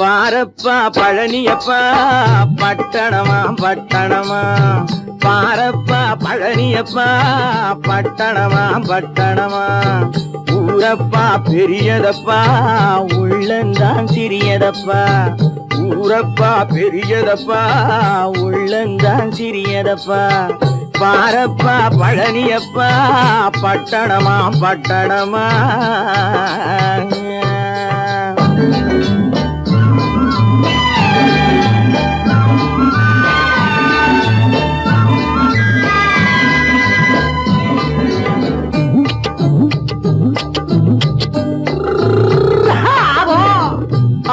பாரப்பா பழனியப்பா பட்டணமா பட்டணமா, பாரப்பா பழனியப்பா பட்டணமா பட்டணமா, ஊரப்பா பெரியதப்பா உள்ளந்தான் சிறியதப்பா, ஊரப்பா பெரியதப்பா உள்ளந்தான் சிறியதப்பா, பாரப்பா பழனியப்பா பட்டணமா பட்டணமா.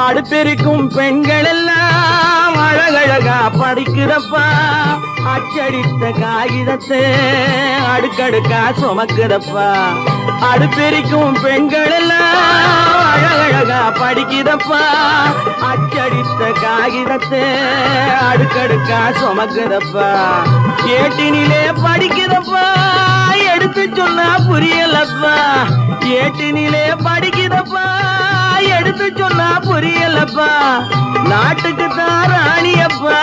அடுப்பெருக்கும் பெண்கள் எல்லாம் அழகழகா படிக்குதப்பா, அச்சடித்த காகிதத்தை அடுக்கடுக்கா சுமக்குதப்பா, அடுப்பெருக்கும் பெண்கள் எல்லாம் அழகழகா படிக்குதப்பா, அச்சடித்த காகிதத்தை அடுக்கடுக்கா சுமக்குதப்பா, ஏட்டினிலே படிக்குதப்பா எடுத்து சொன்னா புரியலப்பா, ஏட்டினிலே படிக்குதப்பா எடுத்து சொன்னா புரியலப்பா, நாட்டுக்கு தான் ராணியப்பா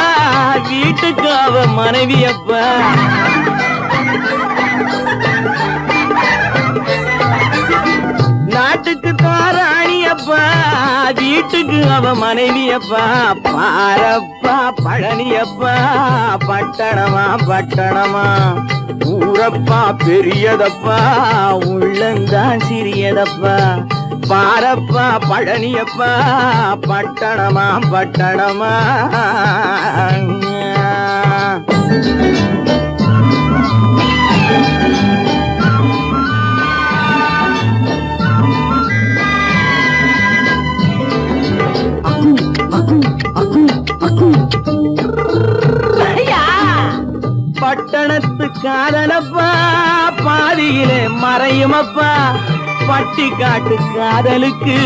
வீட்டுக்கு அவ மனைவியப்பா, நாட்டுக்கு தான் ராணியப்பா வீட்டுக்கு அவ மனைவியப்பா, பாரப்பா பழனியப்பா பட்டணமா பட்டணமா, ஊரப்பா பெரியதப்பா உள்ளந்தான் சிறியதப்பா, பாரப்பா பழனியப்பா பட்டணமா பட்டணமா. பட்டணத்து காதலப்பா பாதியிலே மறையுமப்பா, பட்டி காட்டு காதலுக்கு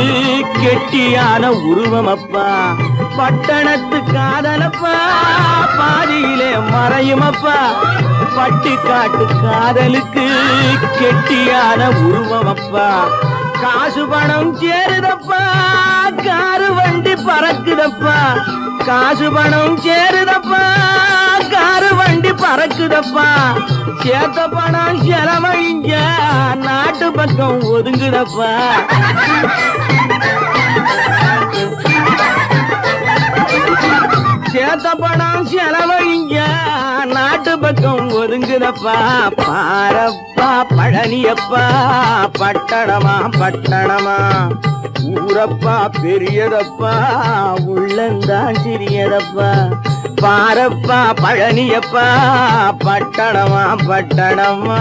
கெட்டியான உருவமப்பா, பட்டணத்து காதலப்பா பாதியிலே மறையுமப்பா, பட்டி காட்டு காதலுக்கு கெட்டியான உருவமப்பா, காசு பணம் சேருதப்பா காரு வண்டி பறக்குதப்பா, காசு பணம் சேருதப்பா காரு வண்டி பறக்குதப்பா, சேத்த பணம் செலவழிஞ்ச நாட்டு பக்கம் ஒதுங்குதப்பா, சேத்த பணம் செலவழிஞ்ச நாட்டு பக்கம் ஒதுங்குதப்பா, பாரப்பா பழனியப்பா பட்டணமா பட்டணமா, ஊரப்பா பெரியதப்பா உள்ளந்தான் சிறியதப்பா, பாரப்பா பழனியப்பா பட்டணமா பட்டணமா.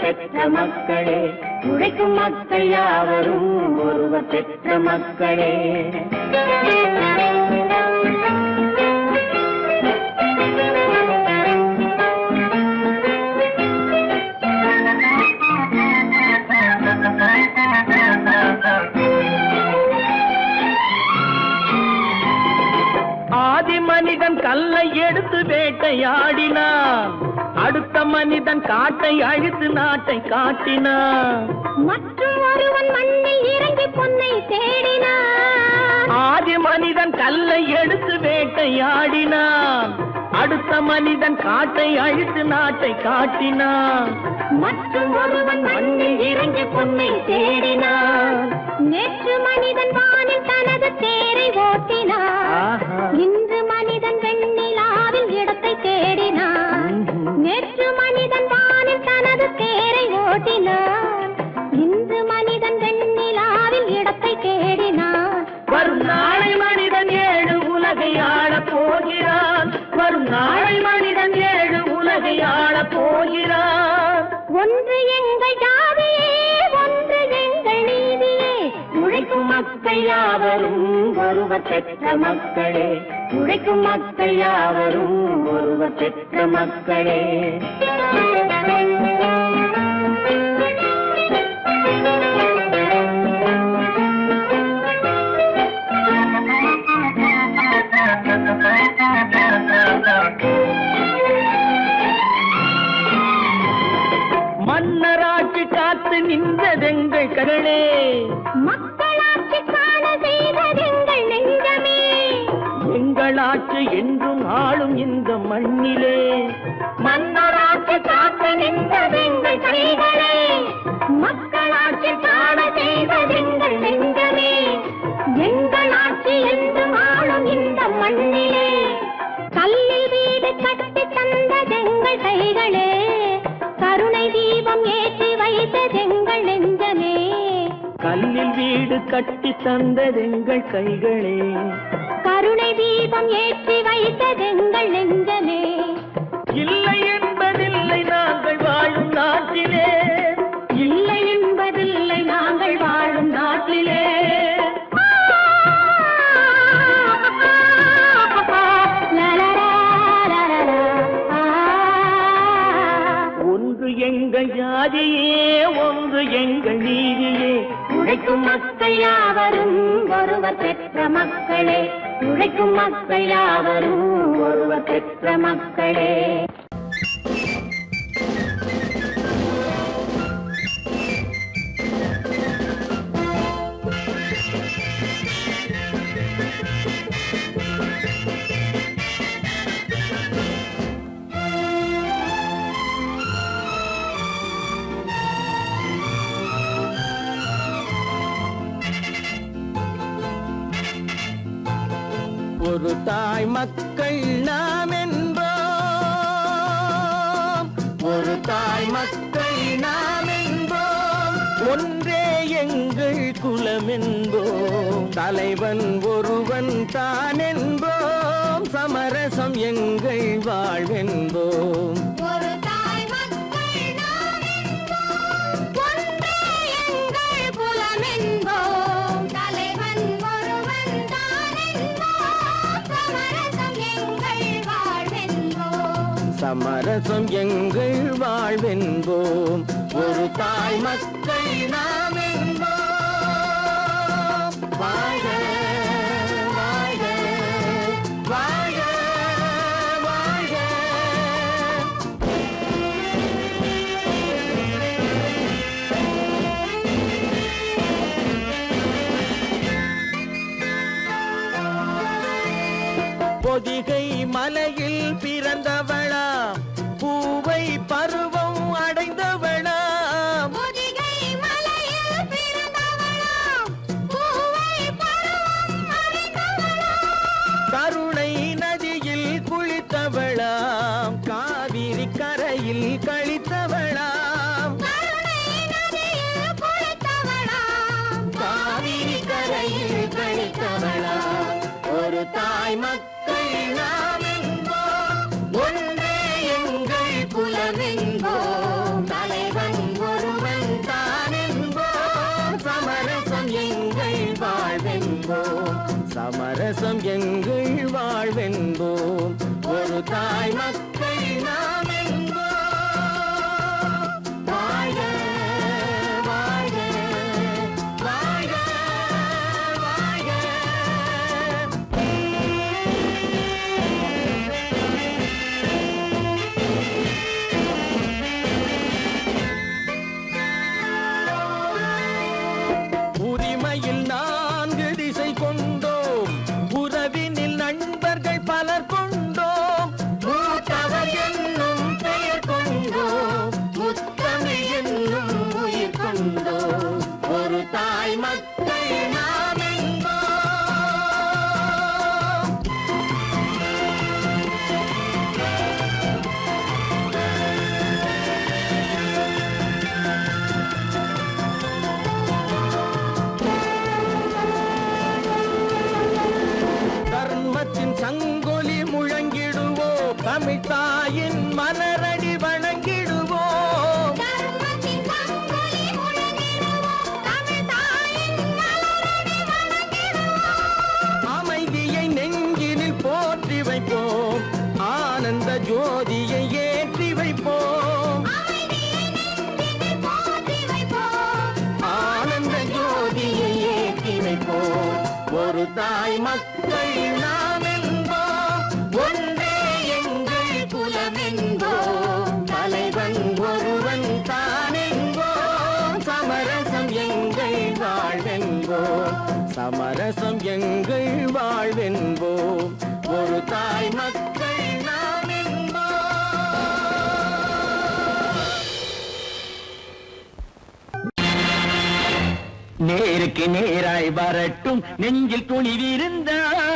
பெற்ற மக்களே, உழைக்கும் மக்கள் யாவரும் ஒருவர் பெற்ற மக்களே, ஆதி மனிதன் கல்லை எடுத்து வேட்டையாடினான், அடுத்த மனிதன் காட்டை அழித்து நாட்டை காட்டினான், மற்றும் ஒருவன் மண்ணில் இறங்கி பொன்னை தேடினான், ஆதி மனிதன் கல்லை எடுத்து வேட்டையாடினான், அடுத்த மனிதன் காட்டை அழித்து நாட்டை காட்டினான், மற்றும் ஒருவன் மண்ணில் இறங்கி பொன்னை தேடினான், நேற்று மனிதன் வானில் தனது தேரை ஓட்டினான், இன்று மனிதன் வெண்ணிலாவில் இடத்தை தேடினான், நேற்று மனிதன் வானில் தனது தேரை ஓட்டினான், இன்று மனிதன் வெண்ணிலாவில் இடத்தை தேடினான், வரும் நாளை மனிதன் ஏழு உலகை ஆளப் போகிறான், வரும் நாளை மனிதன் ஏழு உலகை ஆளப் போகிறான், ஒன்று எங்கள் ஜாதியே ஒன்று எங்கள் நீதியே, உழைக்கும் மக்கள் யாவரும் ஒருவர் பெற்ற மக்களே, உழைக்கும் மக்கள் யாவரும் ஒருவர் பெற்ற மக்களே. மன்னராட்சி காத்து நின்றதெங்கள் கரணே, மக்களாட்சி காண செய்ததெங்கள் நெஞ்சமே, எங்களாட்சி என்றும் ஆளும் இந்த மண்ணிலே. மன்னராட்சி காத்து நின்றதெங்கள் கைகளே, மக்களாட்சி காண செய்ததெங்கள் நெஞ்சமே, எங்களாட்சி என்றும் ஆளும் இந்த மண்ணிலே. கல்லில் வீடு கட்டி தந்ததெங்கள் கைகளே, கருணை தீபம் ஏற்றி வைத்ததெங்கள் நெஞ்சமே, கல்லில் வீடு கட்டி தந்ததெங்கள் கைகளே, கருணை தீபம் ஏற்றி வைத்ததெங்கள் நெஞ்சமே. இல்லை என்பதில்லை நாங்கள் வாழும் நாட்டிலே, இல்லை என்பதில்லை நாங்கள் வாழும் நாட்டிலே. ஒன்று எங்கள் ஜாதியே, ஒன்று எங்கள் நீதியே. உழைக்கும் மக்கள் யாவரும் ஒருவர் பெற்ற மக்களே, உழைக்கும் மக்கள் யாவரும் ஒருவர் பெற்ற மக்களே. ஒரு தாய் மக்கள் நாம் என்போம், ஒரு தாய் மக்கள் நாம் என்போம், ஒன்றே எங்கள் குலம் என்போம், தலைவன் ஒருவன் தான் என்போம், சமரசம் எங்கள் வாழ்வென்போம். ஒரு தாய் மக்கள் நாம் என்போம், ஒன்றே எங்கள் குலம் என்போம், தலைவன் ஒருவன் தான் என்போம், சமரசம் எங்கள் வாழ்வென்போம், சமரசம் எங்கள் வாழ்வென்போம். ஒரு தாய் மக்கள் நாம் என்போம். வாழ்க வாழ்க வாழ்க வாழ்க. பொதிகை மலையில் பிறந்தவளா, பூவை பருவம் அடைந்தவளா, பொதிகை மலையில் பிறந்தவளாம், பூவை பருவம் அடைந்தவளாம், கருணை நதியில் குளித்தவளாம், காவிரி கரையில் கழித்தவளாம், கருணை நதியில் குளித்தவளாம், காவிரி கரையில் கழித்தவளாம். ஒரு தாய் மக்கள் நாம் என்போம், ஒன்றே எங்கள் குலம் என்போம், தலைவன் ஒருவன் தான் என்போம், சமரசம் எங்கள் வாழ்வென்போம், சமரசம் எங்கள் வாழ்வென்போம். ஒரு தாய் மக்கள் நாம் என்போம். வாழ்க வாழ்க வாழ்க வாழ்க. உரிமையில் 4 திசை கொண்டோம், உறவினில் நண்பர்கள் பலர் கொண்டோம், மூத்தவர் என்னும் பெயர் கொண்டோம், முத்தமிழ் என்னும் உயிர் கொண்டோம். ஒரு தாய் மக்கள் நாம் என்போம். தர்மத்தின் சங்கொலி முழங்கிடுவோம், தமிழ் தாயின் மலரடி வணங்கிடுவோம், தர்மத்தின் சங்கொலி முழங்கிடுவோம், தமிழ் தாயின் மலரடி வணங்கிடுவோம், அமைதியை நெஞ்சினில் போற்றி வைப்போம், ஆனந்த ஜோதியை ஏற்றி வைப்போம், அமைதியை நெஞ்சினில் போற்றி வைப்போம், மக்கள் நாம் என்போம், ஒன்றே எங்கள் குலம் என்போம், தலைவன் ஒருவன் தான் என்போம், சமரசம் எங்கள் வாழ்வென்போம், சமரசம் எங்கள் வாழ்வென்போம், ஒரு தாய் மக்கள் நாம் என்போம். நேருக்கு நேராய் வரட்டும் நெஞ்சில் துணிவிருந்தால்,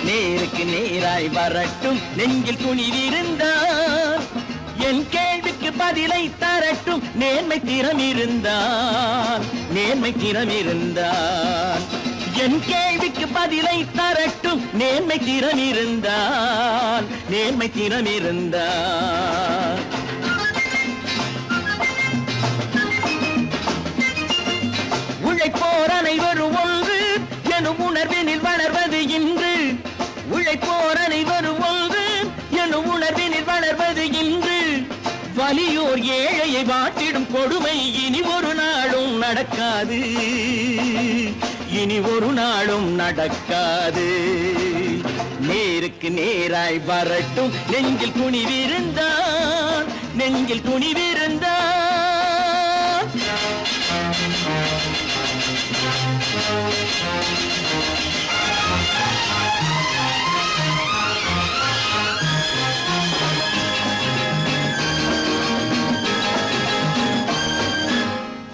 நேருக்கு நேராய் வரட்டும் நெஞ்சில் துணிவிருந்தால், என் கேள்விக்கு பதிலை தரட்டும் நேர்மை திறம் இருந்தால், நேர்மை திறம் இருந்தால், என் கேள்விக்கு பதிலை தரட்டும் நேர்மை திறம் இருந்தால், நேர்மை திறம் இருந்தால். உழைப்போர் அனைவரும் ஒன்று எனும் உணர்வினில் வளர்வது இன்று, உழைப்போர் அனைவரும் ஒன்று எனும் உணர்வினில் வளர்வது இன்று, வலியோர் ஏழையை வாட்டிடும் கொடுமை இனி ஒரு நாளும் நடக்காது, இனி ஒரு நாளும் நடக்காது. நேருக்கு நேராய் வரட்டும் நெஞ்சில் துணிவிருந்தால், நெஞ்சில் துணிவிருந்தால்.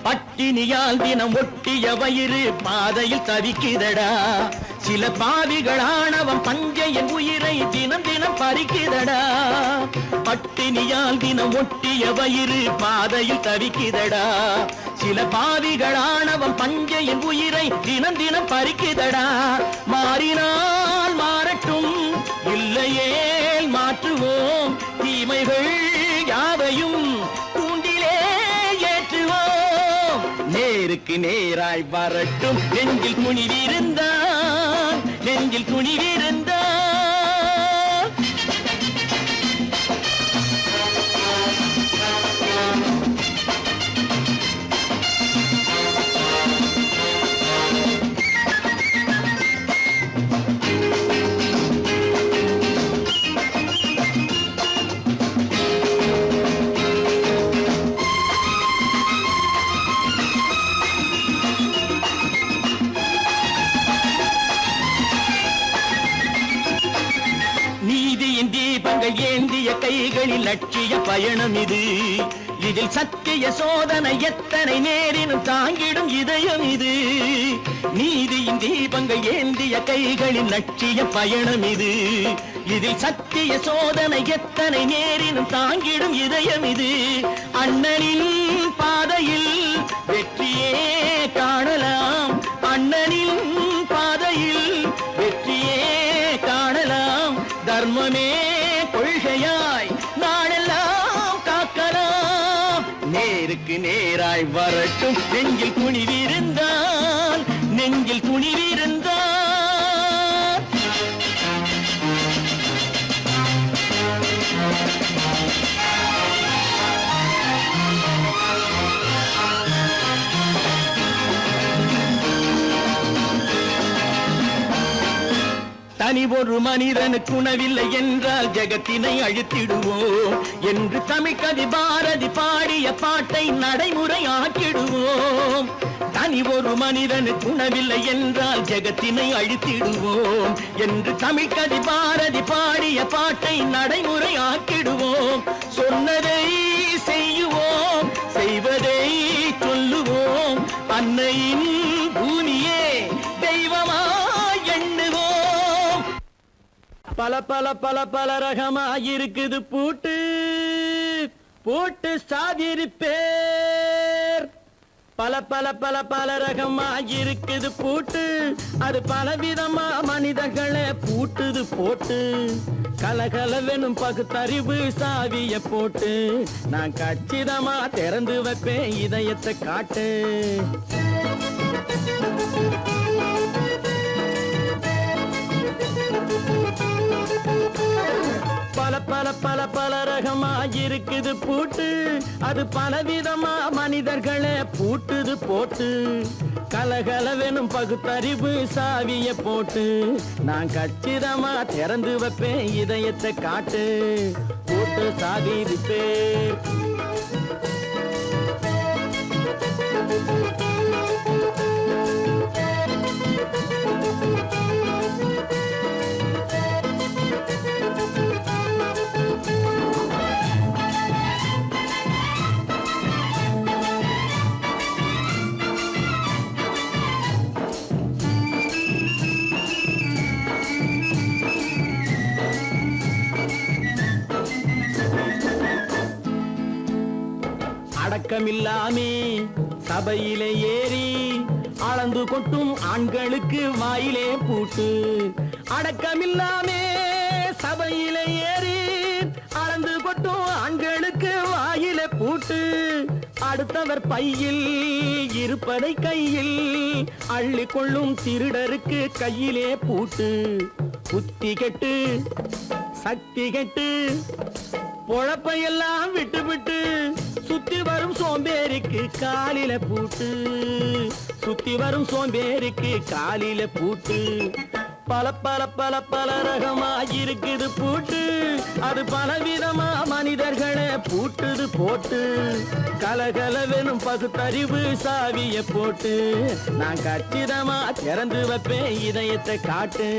பட்டினியால் தினம் ஒட்டிய வயிறு பாதையில் தவிக்குதடா, சில பாவிகள் ஆணவம் பஞ்சையின் உயிரை தினம் தினம் பறிக்குதடா. பட்டினியால் தினம் ஒட்டிய வயிறு பாதையில் தவிக்குதடா, சில பாவிகள் ஆணவம் பஞ்சையின் உயிரை தினம் தினம் பறிக்குதடா. மாறினால் மாறட்டும், இல்லையே மாற்றுவோம், தீமைகள் யாவையும் தூண்டிலே ஏற்றுவோம். நேருக்கு நேராய் வரட்டும் நெஞ்சில் துணிவிருந்தால், நெஞ்சில் துணிவிருந்தால். நீதியின் தீபங்கள் ஏந்திய கைகளில் லட்சிய பயணம் இது, இதில் சத்திய சோதனை எத்தனை நேரினும் தாங்கிடும் இதயம் இது. நீதியின் தீபங்கள் ஏந்திய கைகளில் லட்சிய பயணம் இது, இதில் சத்திய சோதனை எத்தனை நேரினும் தாங்கிடும் இதயம் இது. அண்ணனின் பாதையில் வெற்றியே காணலாம், அண்ணனின் பாதையில் வெற்றியே காணலாம், தர்மமே கொள்கையாய் நாளெல்லாம் காக்கலாம். நேருக்கு நேராய் வரட்டும் நெஞ்சில் துணிவிருந்தால், நெஞ்சில் துணிவிருந்தால். தனி ஒரு மனிதனுக்கு உணவில்லை என்றால் ஜெகத்தினை அழித்திடுவோம் என்று தமிழ்கவி பாரதி பாடிய பாட்டை நடைமுறை ஆக்கிடுவோம். தனி ஒரு மனிதனுக்கு உணவில்லை என்றால் ஜெகத்தினை அழித்திடுவோம் என்று தமிழ்கவி பாரதி பாடிய பாட்டை நடைமுறை ஆக்கிடுவோம். சொன்னதை செய்யுவோம், செய்வதை சொல்லுவோம், அன்னையின் பூமியே தெய்வமா எண்ணுவோம். பல பல பல பல ரகமாயிருக்குது பூட்டு, பூட்டு சாதிருப்பேர். பல பல பல பல ரகமாயிருக்குது பூட்டு, அது பலவிதமா மனிதர்களை பூட்டுது போட்டு. கலகலவெனும் பகுத்தறிவு சாவிய போட்டு நான் கச்சிதமா திறந்து வைப்பேன் இதயத்தை காட்டு. பல பல பல பல ரகமா இருக்குது பூட்டு, அது பலவிதமா மனிதர்களை பூட்டுது போட்டு. கலகலவெனும் பகுத்தறிவு சாவிய போட்டு, நான் கச்சிதமா திறந்து வைப்பேன் இதயத்தை காட்டு. பூட்டு சாவி ரிப்பேர். அடக்கமில்லாமே சபையிலே ஏறி அளந்து கொட்டும் ஆண்களுக்கு வாயிலே பூட்டு. அடக்கமில்லாமே சபையிலே ஏறி அளந்து கொட்டும் ஆண்களுக்கு வாயிலே பூட்டு. அடுத்தவர் பையில் இருப்பதை கையில் அள்ளி கொள்ளும் திருடருக்கு கையிலே பூட்டு. புத்தி கெட்டு சக்தி கெட்டு பொழப்பையெல்லாம் விட்டு விட்டு சுத்தி வரும் சோம்பேறிக்கு காலில பூட்டு. சுத்தி வரும் சோம்பேறிக்கு காலில பூட்டு. பல பல பல பல ரகமா இருக்குது பூட்டு, அது பலவிதமா மனிதர்களை பூட்டுது போட்டு. கலகலவெனும் பகுத்தறிவு சாவிய போட்டு, நான் கச்சிதமா திறந்து வைப்பேன் இதயத்தை காட்டு.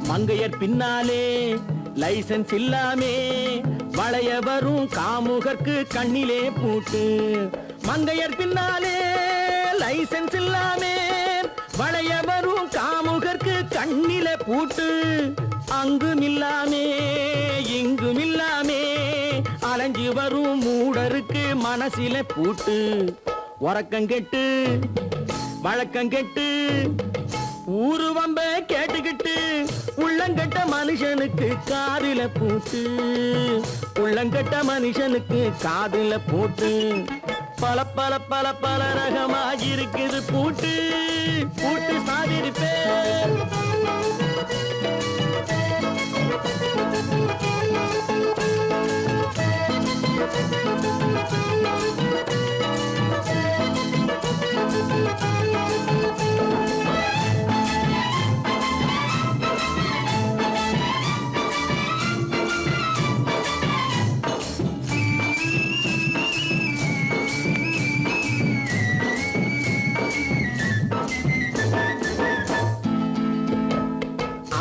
மங்கையர் பின்னாலே லைசன்ஸ் இல்லாமே வளைய வரும் காமுகர்க்கு கண்ணிலே பூட்டு. மங்கையர் பின்னாலே லைசன்ஸ் இல்லாமே வளைய வரும் காமுகர்க்கு கண்ணிலே பூட்டு. அங்கும் இல்லாமே இங்கும் இல்லாமே அலைஞ்சு வரும் மூடருக்கு மனசிலே பூட்டு. உறக்கங்கெட்டு வழக்கங்கெட்டு ஊரு வம்ப கேட்டுக்கிட்டு உள்ளங்கட்ட மனுஷனுக்கு காதில பூட்டு. உள்ளங்கட்ட மனுஷனுக்கு காதில பூட்டு. பல பல பல பல ரகமா இருக்குது பூட்டு. பூட்டு சாதிருப்பேன்.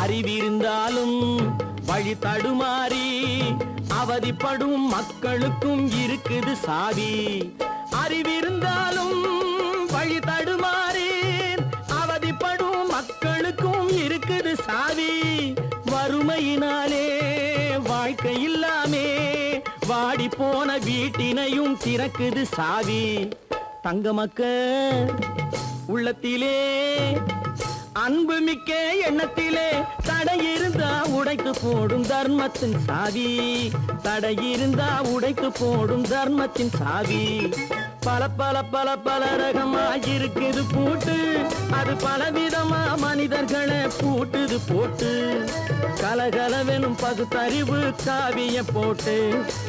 அறிவிருந்தாலும் வழி தடுமாறி அவதிப்படும் மக்களுக்கும் இருக்குது சாவி. அறிவிருந்தாலும் வழி தடுமாறி அவதிப்படும் மக்களுக்கும் இருக்குது சாவி. வறுமையினாலே வாழ்க்கை இல்லாமே வாடி போன வீட்டினையும் திறக்குது சாவி. தங்க மக்க உள்ளத்திலே அன்பு மிக்க எண்ணத்திலே தடை இருந்தா உடைத்து போடும் தர்மத்தின் சாவி. தடை இருந்தா உடைத்து போடும் தர்மத்தின் சாவி. பல பல பல பல ரகமா இருக்குது பூட்டு, அது பலவிதமா மனிதர்களை பூட்டுது போட்டு. கலகலவெனும் பகுத்தறிவு காவிய போட்டு,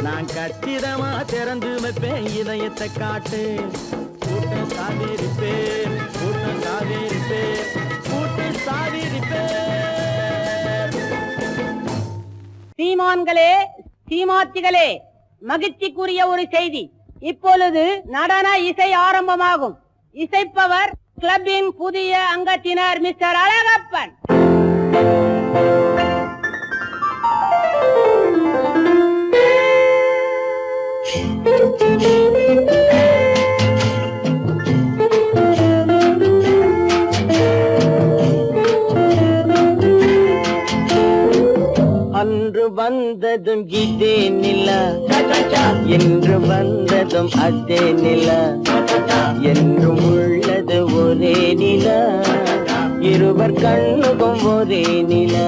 நான் கச்சிதமா திறந்து வைப்பேன் இதயத்தை காட்டு. பூட்டு சாவேரி பேர், பூட்டு சாவேரி பேர், பூட்டு சாவேரி பேர். சீமான்களே சீமாத்திகளே, மகிழ்ச்சிக்குரிய ஒரு செய்தி. இப்பொழுது நடன இசை ஆரம்பமாகும். இசைப்பவர் கிளப்பின் புதிய அங்கத்தினர் மிஸ்டர் அழகப்பன். அன்று வந்ததும் இதே நிலா, என்று வந்ததும் அதே நிலா, என்றும் உள்ளது ஒரே நிலா, இருவர் கண்ணுக்கும் ஒரே நிலா.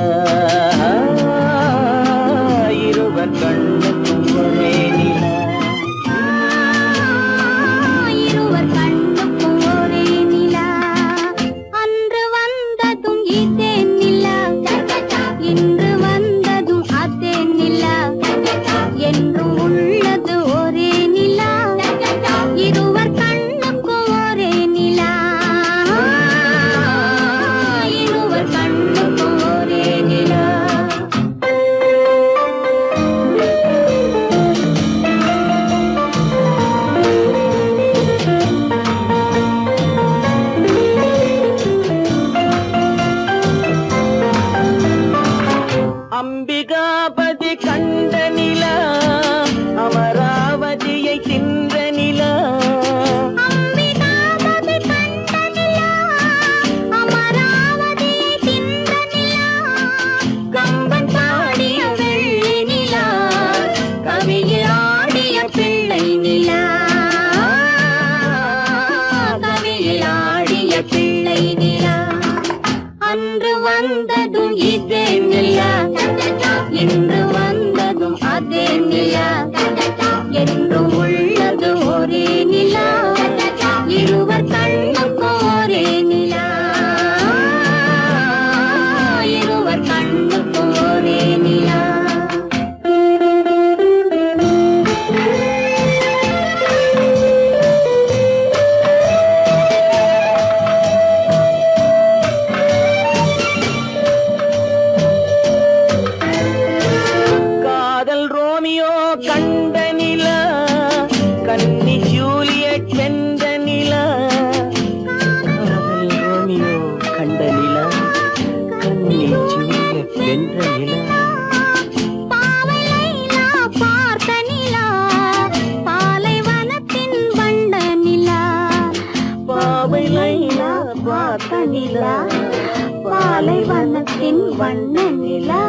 நிலா பாலைவனத்தின் வண்ண நிலா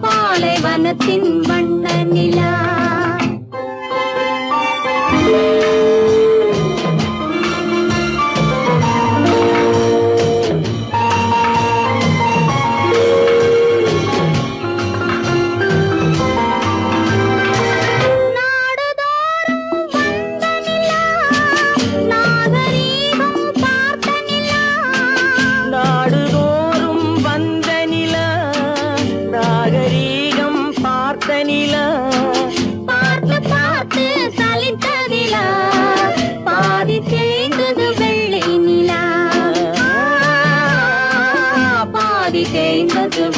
பாலைவனத்தின் வண்ண நிலா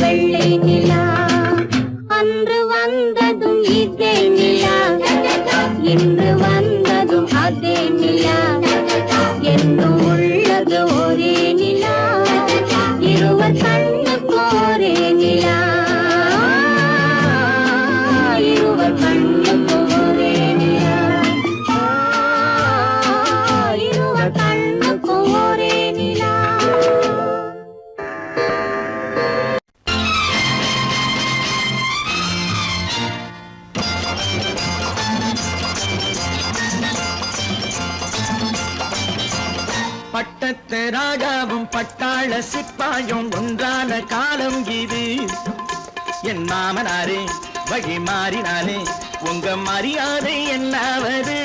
வெள்ளை நிலா அன்று வந்ததும் இதே நிலா இன்று வந்ததும் அதே நிலா என்னும் உள்ளது ஒரே நிலா இருவர் கண்ணுக்கு ஒரே நிலா இருவர் கண்ணுக்கு ஒரே நிலா இருவர் கண்ணுக்கு ஒரே நிலா பட்டத்து ராஜாவும் பட்டாள சிப்பாயும் ஒன்றான காலம் இது. என் மாமனாரே வழி மாறினாலே உங்க மரியாதை என்னாவது?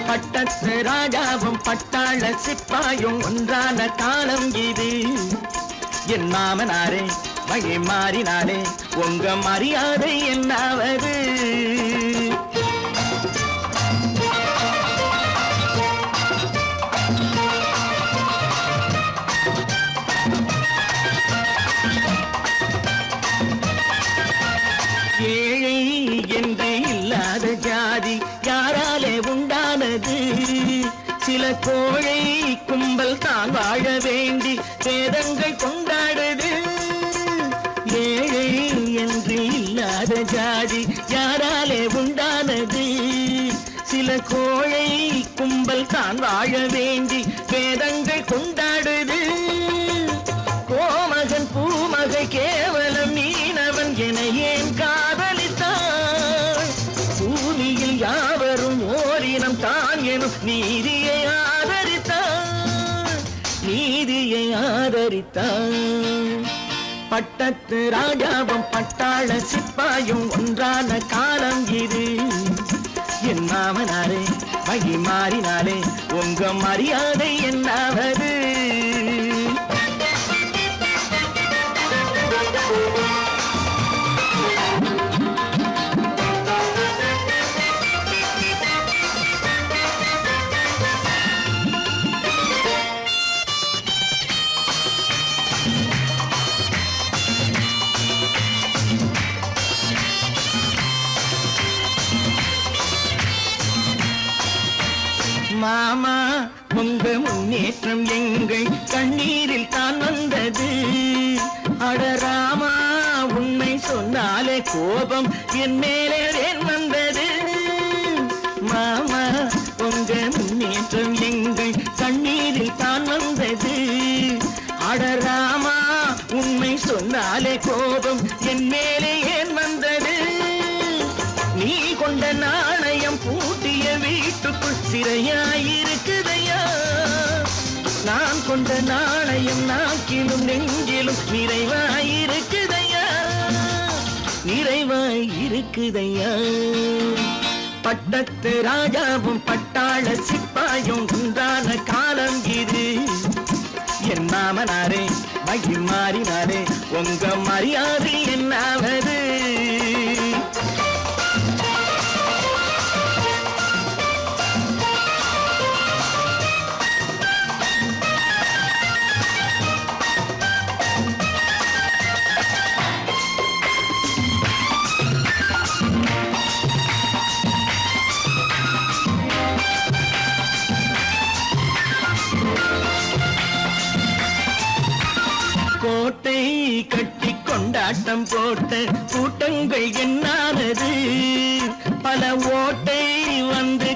பட்டத்து ராஜாவும் பட்டாள சிப்பாயும் ஒன்றான காலம் இது. என் மாமனாரே வழி மாறினாலே உங்க மரியாதை என்னாவது? ஏழை என்று இல்லாத ஜாதி யாராலே உண்டானது? சில கோழை கும்பல் தான் வாழ வேண்டி வேதங்கள் கொண்டாடுது. ஏழை என்று இல்லாத ஜாதி யாராலே உண்டானது? சில கோழை கும்பல் தான் வாழ வேண்டி வேதங்கள் கொண்டாடுது. கோமகன் பூமகை கேவலம் மீனவன் என ஏன் காதலித்தான்? பூமியில் யாவரும் ஓரினம் தான் எனும் நீதியை ஆதரித்தான், நீதியை ஆதரித்தான். பட்டத்து ராஜாவும் பட்டாள சிப்பாயும் ஒன்றான காலம் இது. என் மாமனாரே வழி மாறினாலே உங்க மரியாதை என்னாவது? மாமா உங்க முன்னேற்றம் எங்கள் கண்ணீரில் தான் வந்தது. அடராமா உண்மை சொன்னாலே கோபம் என் மேலே ஏன் வந்தது? மாமா உங்க முன்னேற்றம் எங்கள் கண்ணீரில் தான் வந்தது. அடராமா உண்மை சொன்னாலே கோபம் என் மேலே ஏன் வந்தது? நீ கொண்ட நாணயம் பூட்டிய வீட்டுக்குள் சிறையாயிருக்குதையா? நான் கொண்ட நாணயம் நாக்கிலும் நெஞ்சிலும் நிறைவாயிருக்குதையா, நிறைவாயிருக்குதையா. பட்டத்து ராஜாவும் பட்டாள சிப்பாயும் உண்டான காலம் இது. என் மாமனாரே வழி மாறினாரே உங்க மரியாதை என்னாவது? கோட்டை கட்டி கொண்டாட்டம் போட்ட கூட்டங்கள் என்னானது? பல ஓட்டை வந்து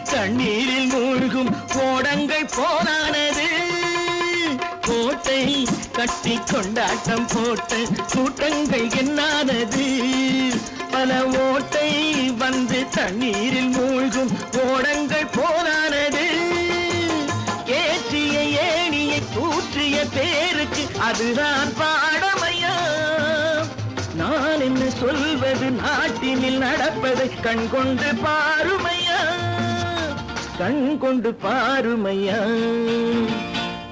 கட்டி கொண்டாட்டம் போட்ட கூட்டங்கள் என்னானது? பல ஓட்டை வந்து தண்ணீரில் மூழ்கும் ஓடங்கள் போலானது. ஏற்றிய ஏணியை தூற்றிய பேருக்கு அதுதான் பாடமையா? நான் என்ன சொல்வது, நாட்டினில் நடப்பதை கண் கொண்டு பாருமையா, கண் கொண்டு பாருமையா.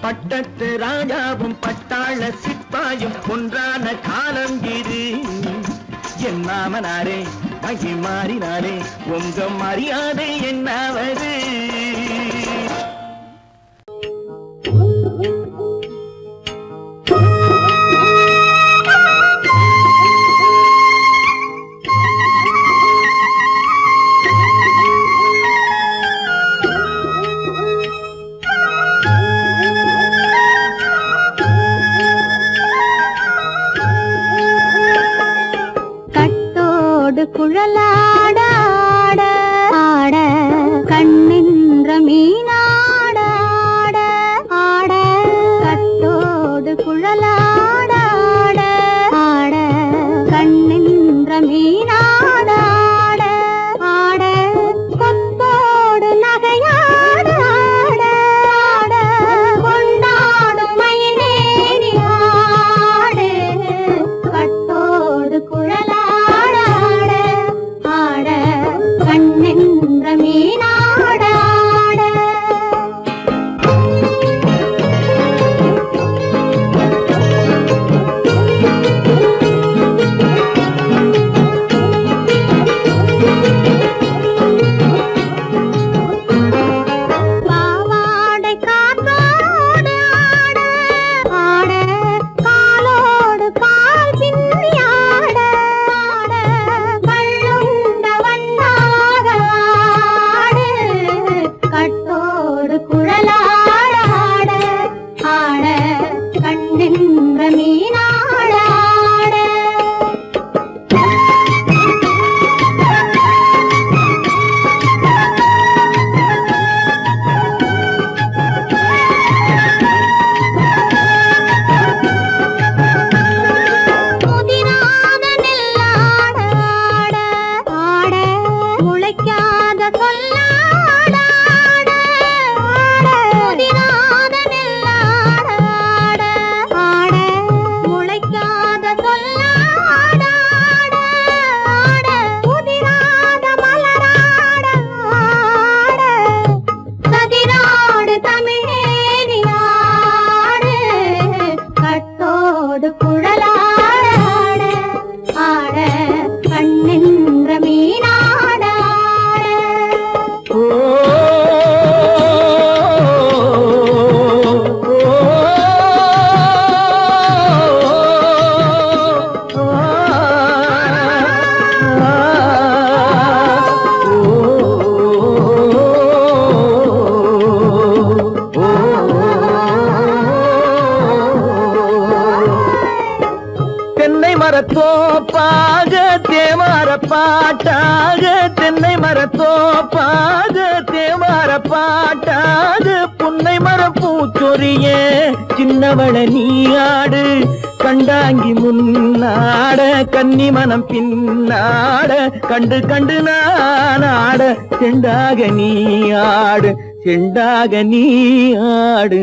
பட்டத்து ராஜாவும் பட்டாள சிப்பாயும் ஒன்றான காலம் இது. என் மாமனாரே மகி மாறினாரே உங்க மரியாதை என்னாவது? குழலாட ஆட ஆட கண்ணின்ற மீனாட ஆட ஆட கட்டோடு குழலாட ஆட ஆட கண்ணின்ற மீனாட ஆட ஆட கொத்தோடு நகையாட ஆட ஆட கொண்டாடும் மயிலேறி ஆடு கட்டோடு குழலாட கண்ணென்ற மீனாட பாவாடை காற்றோடு ஆட ஆட காலோடு கால் பின்னி ஆட ஆட கள்ளுண்ட வண்ணாக ஆடு கட்டோடு குழலாட ஆட ஆட கண்ணின்ற மீனாட ஆட முதிராத நெல்லாட ஆட ஆட முளைக்காத சொல்லாட ஆட ஆட முதிராத நெல்லாட ஆட ஆட முளைக்காத சொல்லாட ஆட ஆட முதிராத மலராட ஆட சதிராடு தமிழேறி ஆடு கட்டோடு குழலாட ஆட ஆட கண்ணின்ற மீனாட ஓ, தென்னை மரத்தோப்பாக தேமார பாட்டாக, தென்னை மரத்தோப்பாக தேமார பாட்டாக, புன்னை மரம் பூச்சொரிய சின்னவள நீயாடு கண்டாங்கி முன்னாட கன்னி மனம் பின்னாட கண்டு கண்டு நானாட செண்டாக நீயாடு செண்டாக நீயாடு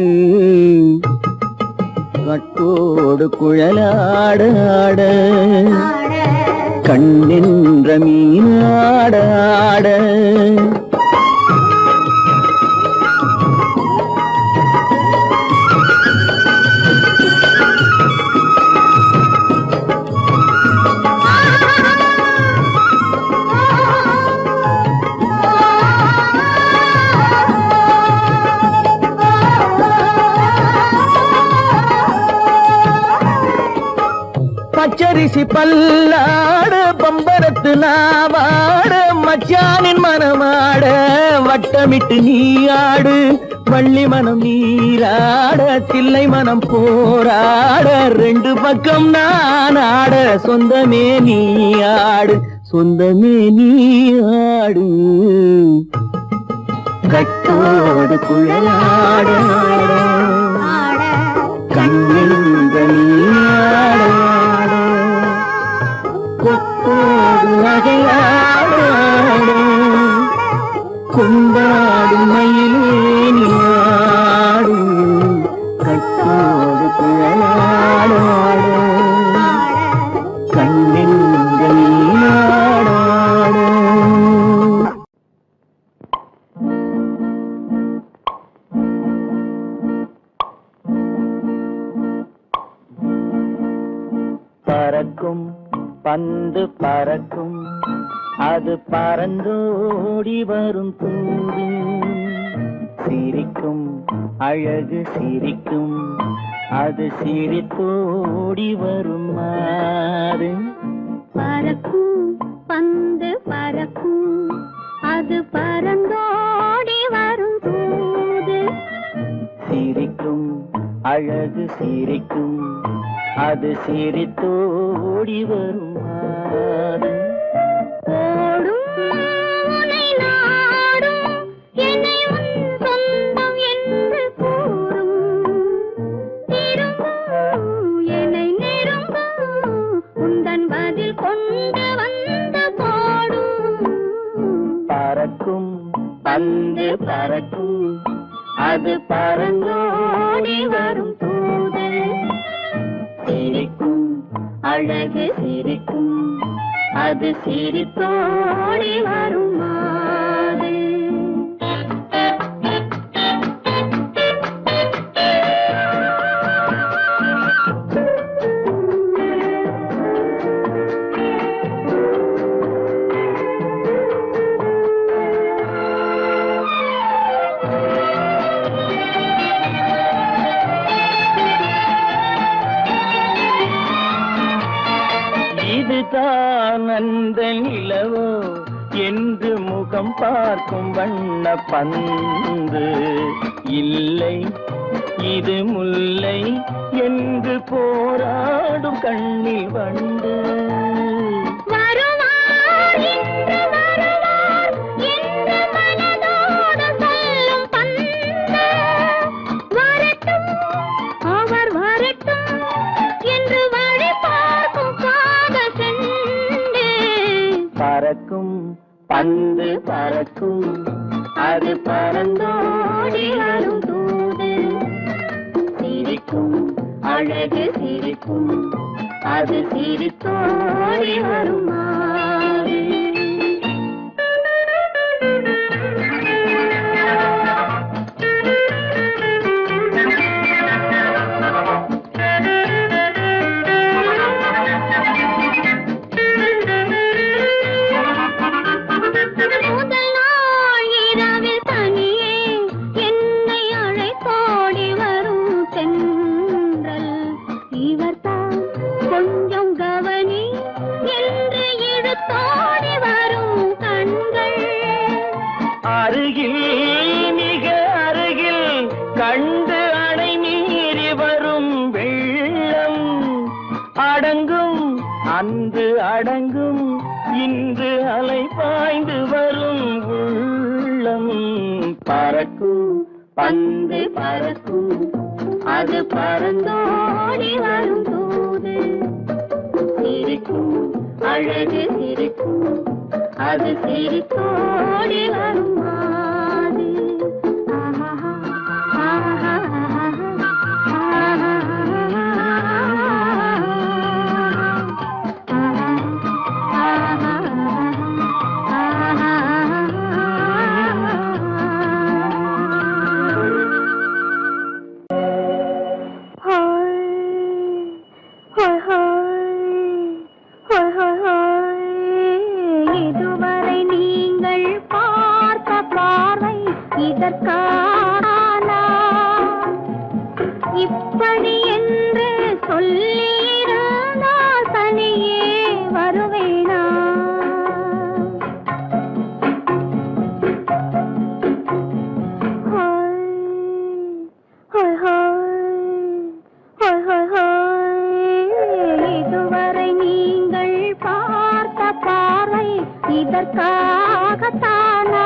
கட்டோடு குழலாட ஆட கண்ணின்ற மீனாட ஆட பச்சரிசி பல்லாட பம்பரத்து நாவாட மச்சானின் மனமாட வட்டமிட்டு நீயாடு வள்ளி மனம் நீராட தில்லை மனம் போராட ரெண்டு பக்கம் நான் ஆட சொந்தமே நீயாடு சொந்தமே நீயாடு கட்டோடு குழலாட கண்ணின்ற ஆடு கொத்தோடு நகையாடு கொண்டாடு மயிலே நீ ஆடு கட்டோடு குழலாடு கண்ணெங்க நீராடாடு பறக்கும் பந்து பறக்கும் அது பறந்தோடி வரும் தூது சிரிக்கும் அழகு சிரிக்கும் அது சிரித்தோடி வரும் மாறு பறக்கும் பந்து பறக்கும் அது பறந்தோடி வரும் தூது சிரிக்கும் அழகு சிரிக்கும் அது சிரித்தோடி வரும் மாறு ஓடும் உன்னை நாடும் என்னை உன் சொந்தம் என்று கூறும் திரும்பும் என்னை நெருங்கும் உந்தன் பதில் கொண்டு வந்து போடும் பறக்கும் பந்து பறக்கும் அது பறந்தோடி வரும் தூது சிரிக்கும் அழகு சிரிக்கும் அது சிரித்தோடி வரும் மாது இதுதான் அந்த நிலவோ என்று முகம் பார்க்கும் வண்ண பந்து இல்லை இது முல்லை என்று போராடும் கண்ணில் வண்டு வருவார் இன்று வருவார் என்று மனதோடு சொல்லும் பந்து வரட்டும் அவர் வரட்டும் என்று வழி பார்க்கும் காத செண்டு பறக்கும் பந்து பறக்கும் அது பறந்தோடி வரும் தூது சிரிக்கும் அழகு சிரிக்கும் அது சிரித்தோடி வரும் மாறு முதல் நாள் இரவில் தனியே என்னை அழைத்தோடி வரும் தென்றல் இவர்தான் கொஞ்சம் கவனி என்று இழுத்தோடி வரும் கண்கள் அருகில் மிக அருகில் கண்டு அணை மீறி வரும் வெள்ளம் அடங்கும் அன்று அடங்கும் இன்று அலை பாய்ந்து வரும் உள்ளம் பறக்கும் பந்து பறக்கும் அது பறந்தோடி வரும் தூது சிரிக்கும் அழகு சிரிக்கும் அது சிரித்தோடி வரும் மாது இதுவரை நீங்கள் பார்த்த பார்வை இதற்கான இப்படி என்று சொல்லியிருந்தால் தனியே வருவேனா இதுவரை நீங்கள் பார்த்த பார்வை இதற்காகத்தானா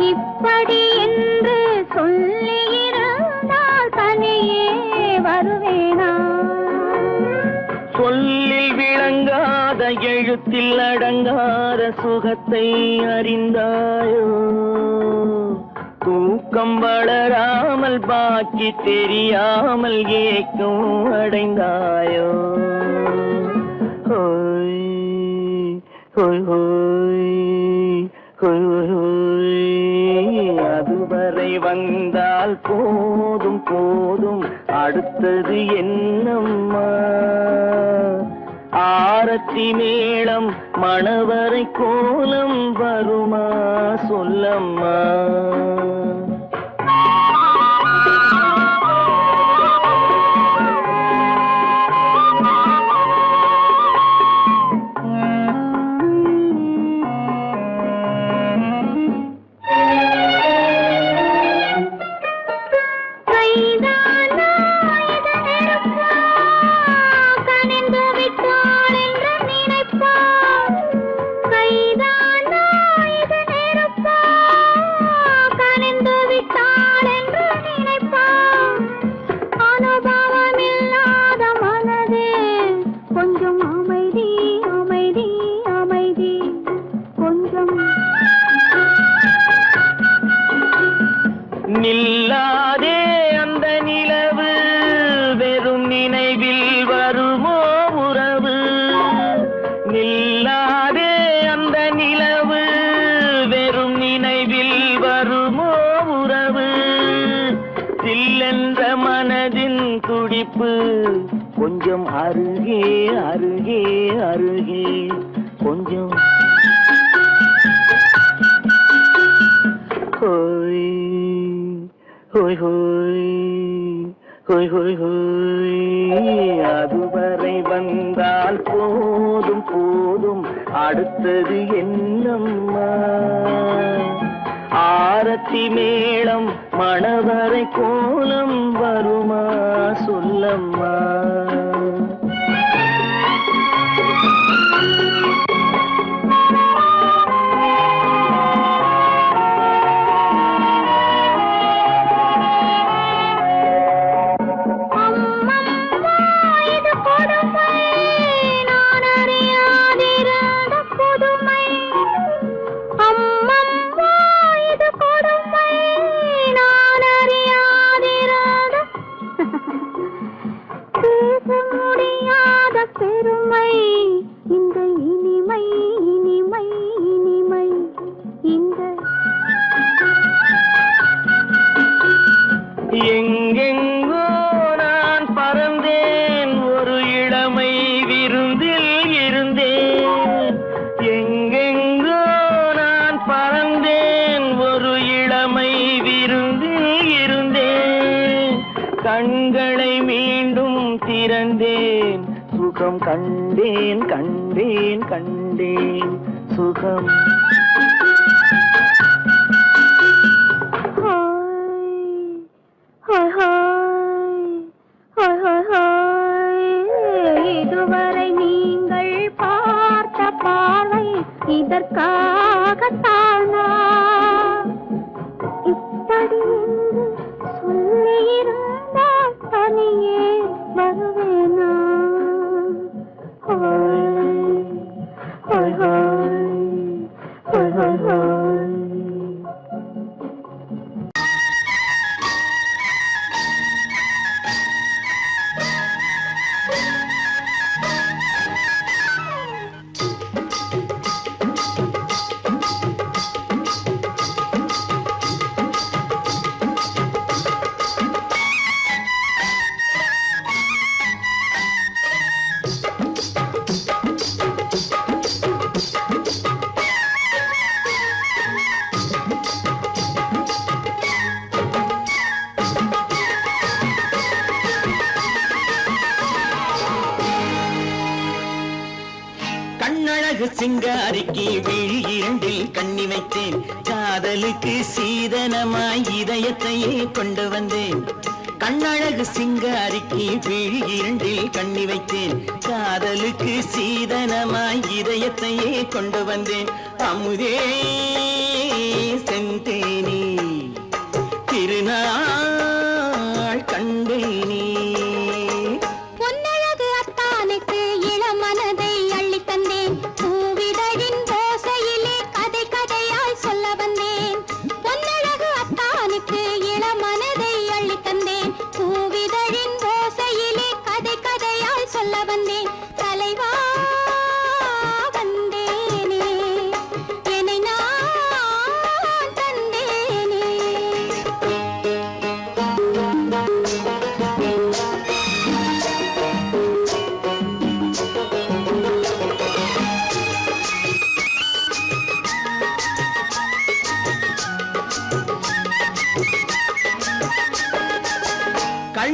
இப்படி என்று சொல்லியிருந்தால் தனியே வருவேனா எழுத்தில் அடங்காத சுகத்தை அறிந்தாயோ தூக்கம் வளராமல் பாக்கி தெரியாமல் ஏக்கம் அடைந்தாயோ ஹோய் ஹோய் ஹோய் ஹோய் ஹோய் அதுவரை வந்தால் போதும் போதும் அடுத்தது என்னம்மா ஆரத்தி மேளம் மணவரை கோலம் வருமா சொல்லம்மா நில்லாதே அந்த நிலவு வெறும் நினைவில் வருமோ உறவு நில்லாதே அந்த நிலவு வெறும் நினைவில் வருமோ உறவு சில்லென்ற மனதின் துடிப்பு கொஞ்சம் அருகே அருகே அருகே கொஞ்சம் ஹோய் ஹோய் ஹோய் ஹோய் ஹோய் ஹோய் அதுவரை வந்தால் போதும் போதும் அடுத்தது என்னம்மா ஆரத்தி மேளம் மணவரை கோலம் வருமா சொல்லம்மா எங்கெங்கோ நான் பறந்தேன் ஒரு இளமை விருந்தில் இருந்தேன் எங்கெங்கோ நான் பறந்தேன் ஒரு இளமை விருந்தில் இருந்தேன் கண்களை மீண்டும் திறந்தேன் சுகம் கண்டேன் கண்டேன் கண்டேன் சுகம் இதுவரை நீங்கள் பார்த்த பார்வை இதற்காகத்தானா இப்படி சொல்லியிருந்தால் தனியே வருவேனா ஹோய் ஹோய் ஹோய் ஹோய் ஹோய் கண்ணழகு சிங்காரிக்கு விழி இரண்டில் கண்ணி வைத்தேன் காதலுக்கு சீதனமாய் இதயத்தையே கொண்டு வந்தேன் கண்ணழகு சிங்காரிக்கு விழி இரண்டில் கண்ணி வைத்தேன் காதலுக்கு சீதனமாய் இதயத்தையே கொண்டு வந்தேன் அமுதே செந்தேனே திருநாள் கண்டேனே பொன்னழகு அத்தானுக்கு இளமனதை அள்ளி தந்தேன்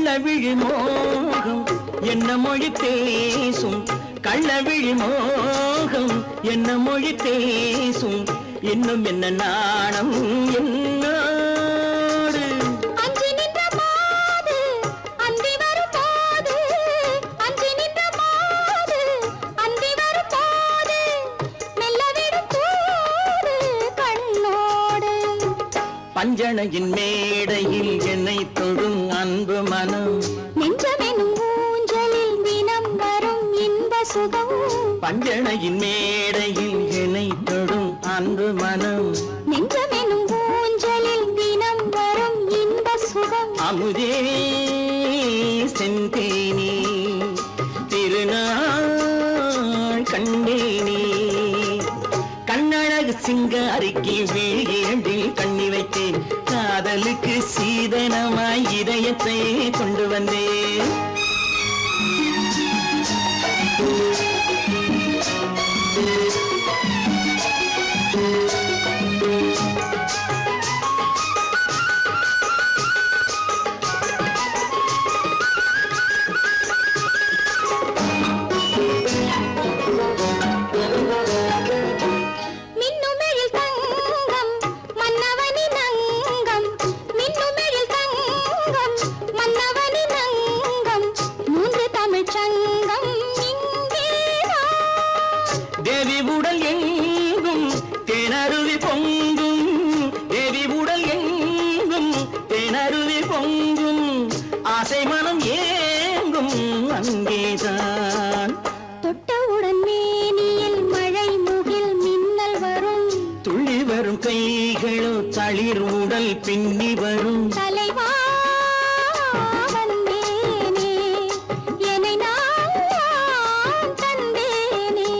கள்ளவிழி மோகம் என்ன மொழி பேசும் கள்ளவிழி மோகம் என்ன மொழி பேசும் இன்னும் என்ன நாணம் என்னோடு அஞ்சி நின்ற மாது அந்தி வரும் போது அஞ்சி நின்ற மாது அந்தி வரும் போது மெல்ல விடும் போது கண்ணோடு பஞ்சணையின் மேடையில் என்னை தொடும் அன்பு மனம் நெஞ்சமெனும் ஊஞ்சலில் தினம் வரும் இன்ப சுகம் பஞ்சணையின் மேடையில் என்னை தொடும் அன்பு மனம் நெஞ்சமெனும் ஊஞ்சலில் தினம் வரும் இன்ப சுகம் அமுதே செந்தேனே திருநாள் கண்டேனே கண்ணழகு சிங்காரிக்கு விழியண்டில் கண்ணி வைத்தேன் காதலுக்கு சீதனமாய் இதயத்தை கொண்டு வந்தேன் மின்னுமெழில் தங்கம் மன்னவனின் அங்கம் மின்னுமெழில் தங்கம் மன்னவனின் அங்கம் மூன்று தமிழ்ச் சங்கம் இங்கேதான் தேவி உடல் எங்கும் தேனருவி பொங்கும் தேவி உடல் எங்கும் தேனருவி பொங்கும் ஆசை மனம் ஏங்கும் அங்கேதான் தொட்டவுடன் மேனியில் மழை முகில் மின்னல் வரும் துள்ளி வரும் கைகளோ தளிர் உடல் பின்னி வரும் தலைவா வந்தேனே என்னை நான் தந்தேனே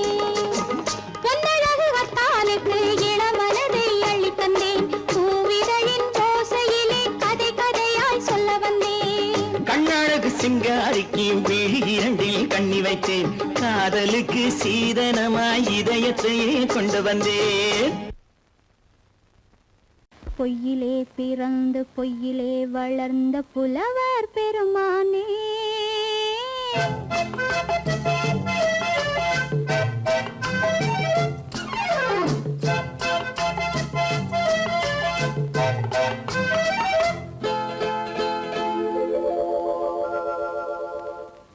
பொன்னழகு வத்தானுக்கு இளமனதை அள்ளித் தந்தேன் பூவிதழின் ஓசையிலே கதை கதையாய் சொல்ல வந்தேன் கண்ணழகு சிங்காரிக்கு விழி இரண்டில் கண்ணி வைத்தேன் காதலுக்கு சீதனமாய் இதயத்தையே கொண்டு வந்தேன் பொய்யிலே பிறந்து பொய்யிலே வளர்ந்த புலவர் பெருமானே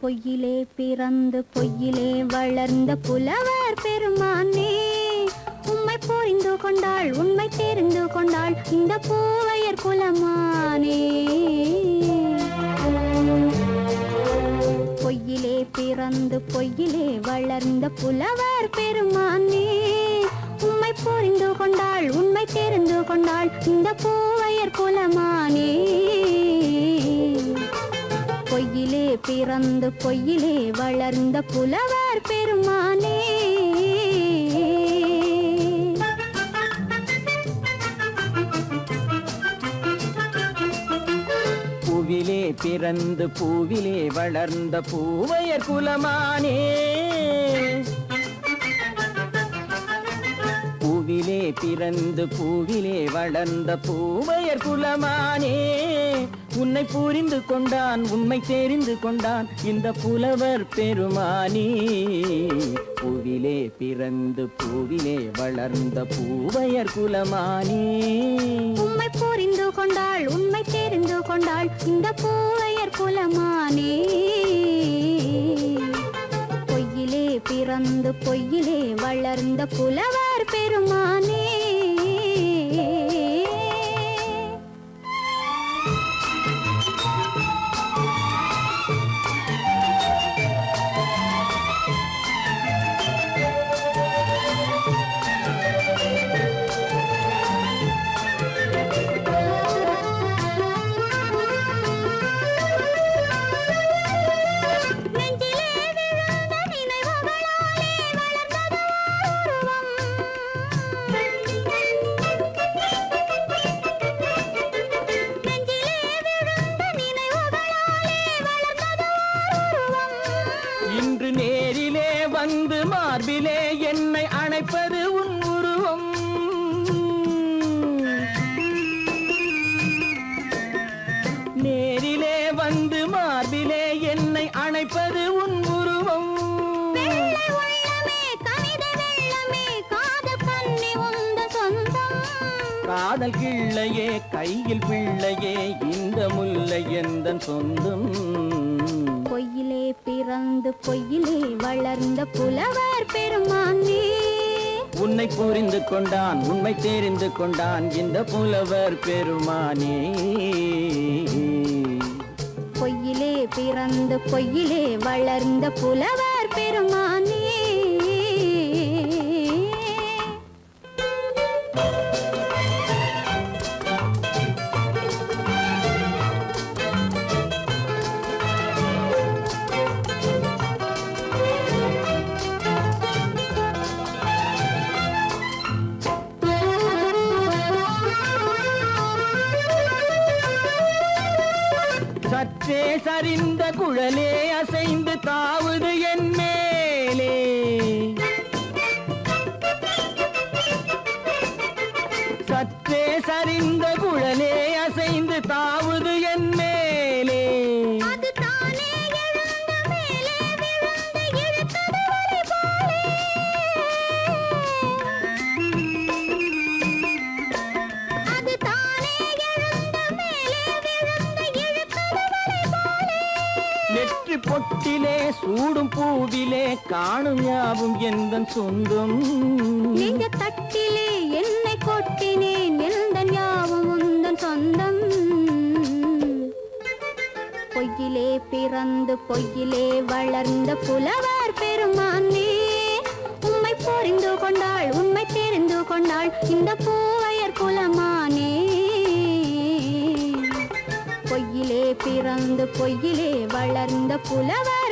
பொய்யிலே பிறந்து பொய்யிலே வளர்ந்த புலவர் பெருமானே உம்மை புரிந்து கொண்டாள் உண்மை தெரிந்து கொண்டாள் இந்த பூவையர் குலமானே பொய்யிலே பிறந்து பொய்யிலே வளர்ந்த புலவர் பெருமானே உம்மை புரிந்து கொண்டாள் உண்மை தெரிந்து கொண்டாள் இந்த பூவையர் குலமானே பொய்யிலே பிறந்து பொய்யிலே வளர்ந்த புலவர் பெருமானே பூவிலே பிறந்து பூவிலே வளர்ந்த பூவையர் குலமானே பூவிலே பிறந்து பூவிலே வளர்ந்த பூவையர் குலமானே உன்னை புரிந்து கொண்டான் உண்மை தெரிந்து கொண்டான் இந்த புலவர் பெருமானே பூவிலே பிறந்து பூவிலே வளர்ந்த பூவையர் குலமானே உம்மை புரிந்து கொண்டாள் உண்மை தெரிந்து கொண்டாள் இந்த பூவையர் குலமானே பொய்யிலே பிறந்து பொய்யிலே வளர்ந்த புலவர் பெருமானே நெஞ்சிலே விழுந்த நினைவுகளாலே வளர்ந்தது உருவம் காதல் கிள்ளையே கையில் பிள்ளையே இந்த முல்லை எந்தன் சொந்தம். பொய்யிலே பிறந்து பொய்யிலே வளர்ந்த புலவர் பெருமானே. உன்னை புரிந்து கொண்டான் உண்மை தெரிந்து கொண்டான் இந்த புலவர் பெருமானே. பொய்யிலே பிறந்து பொய்யிலே வளர்ந்த புலவர் பெருமானே. சற்றே சரிந்த குழலே அசைந்து தாவுது என் மேலே. சற்றே சரிந்த குழலே அசைந்து தாவுது என் மேலே. அது தானே எழுந்த மேலே விழுந்து இழுத்தது வலை போலே. அது தானே எழுந்த மேலே விழுந்து இழுத்தது வலை போலே. நெற்றி பொட்டிலே சூடும் பூவிலே காணும் யாவும் எந்தன் சொந்தம். நெஞ்ச தட்டிலே என்னை கொட்டினேன் எந்தன் யாவும் உந்தன் சொந்தம். பொய்யிலே பிறந்து பொய்யிலே வளர்ந்த புலவர் பெருமானே. உம்மை புரிந்து கொண்டாள் உண்மை தெரிந்து கொண்டாள் இந்த பூவையர் குலமானே. பொய்யிலே பிறந்து பொய்யிலே வளர்ந்த புலவர்